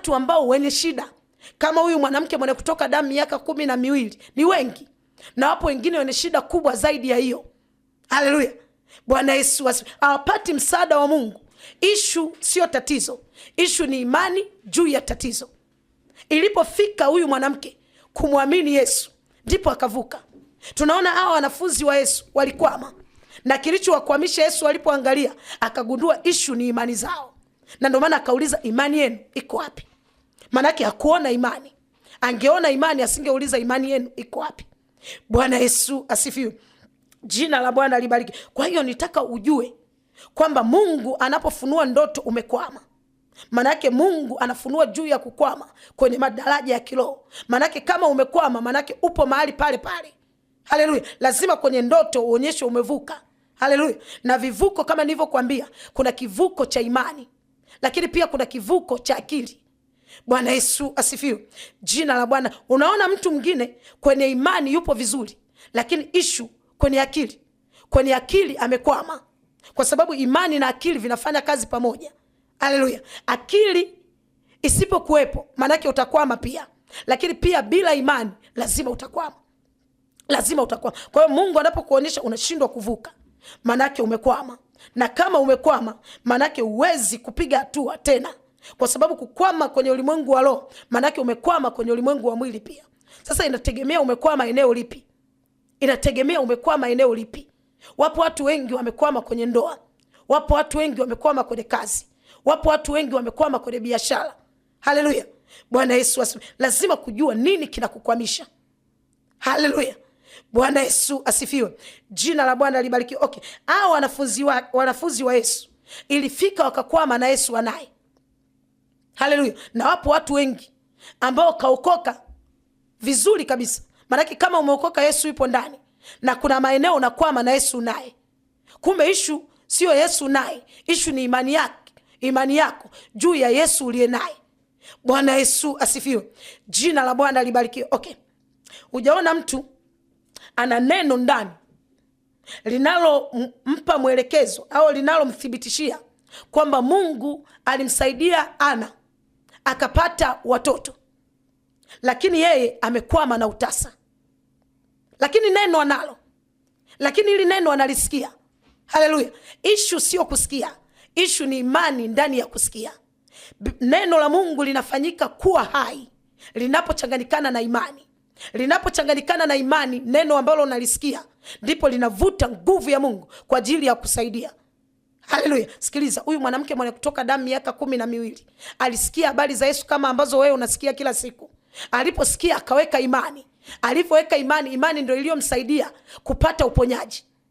watu ambao wenye shida kama huyu mwanamke mwenye kutoka damu miaka 12 ni wengi, na wapo wengine wenye shida kubwa zaidi ya hiyo. Haleluya. Bwana Yesu hawapati msaada wa Mungu. Ishu sio tatizo, ishu ni imani juu ya tatizo. Ilipofika huyu mwanamke kumwamini Yesu, ndipo akavuka. Tunaona hawa wanafunzi wa Yesu walikwama, na kilichowakwamisha Yesu walipoangalia akagundua ishu ni imani zao, na ndio maana akauliza imani yenu iko wapi? Manake hakuona imani. Angeona imani asingeuliza imani yenu iko wapi. Bwana Yesu asifiwe. Jina la Bwana libariki. Kwa hiyo nitaka ujue kwamba Mungu anapofunua ndoto umekwama, manake Mungu anafunua juu ya kukwama kwenye madaraja ya kiroho. Manake kama umekwama, manake upo mahali pale pale. Haleluya. Lazima kwenye ndoto uonyeshe umevuka. Haleluya. Na vivuko kama nilivyokuambia, kuna kivuko cha imani, lakini pia kuna kivuko cha akili. Bwana Yesu asifiwe. Jina la Bwana. Unaona mtu mwingine kwenye imani yupo vizuri, lakini ishu kwenye akili. Kwenye akili amekwama, kwa sababu imani na akili vinafanya kazi pamoja. Haleluya. Akili isipokuwepo manake utakwama pia, lakini pia bila imani lazima utakwama. Lazima utakwama. Kwa hiyo Mungu anapokuonyesha unashindwa kuvuka, manake umekwama. Na kama umekwama, manake uwezi kupiga hatua tena, kwa sababu kukwama kwenye ulimwengu wa roho manake umekwama kwenye ulimwengu wa mwili pia. Sasa inategemea umekwama eneo lipi. Inategemea umekwama eneo lipi. Wapo watu wengi wamekwama kwenye ndoa. Wapo watu wengi wamekwama kwenye kazi. Wapo watu wengi wamekwama kwenye biashara. Haleluya. Bwana Yesu asifiwe. Lazima kujua nini kinakukwamisha. Haleluya. Bwana Yesu asifiwe. Jina la Bwana libarikiwe. Okay. Hao wanafunzi wa Yesu ilifika wakakwama na Yesu anaye. Haleluya. Na wapo watu wengi ambao kaokoka vizuri kabisa. Manake kama umeokoka Yesu yupo ndani, na kuna maeneo unakwama na Yesu naye. Kumbe ishu sio Yesu naye, ishu ni imani yako juu ya Yesu uliye naye. Bwana Yesu asifiwe. Jina la Bwana libarikiwe. Okay. Ujaona mtu ana neno ndani linalompa mwelekezo au linalomthibitishia kwamba Mungu alimsaidia Ana akapata watoto, lakini yeye amekwama na utasa. Lakini neno analo, lakini ili neno analisikia. Haleluya. Ishu sio kusikia, ishu ni imani ndani ya kusikia. Neno la Mungu linafanyika kuwa hai linapochanganyikana na imani. Linapochanganyikana na imani, neno ambalo unalisikia ndipo linavuta nguvu ya Mungu kwa ajili ya kusaidia. Haleluya. Sikiliza, huyu mwanamke mwenye kutoka damu miaka 12 alisikia habari za Yesu kama ambazo wewe unasikia kila siku. Aliposikia akaweka imani. Alipoweka imani, imani ndio iliyomsaidia kupata uponyaji.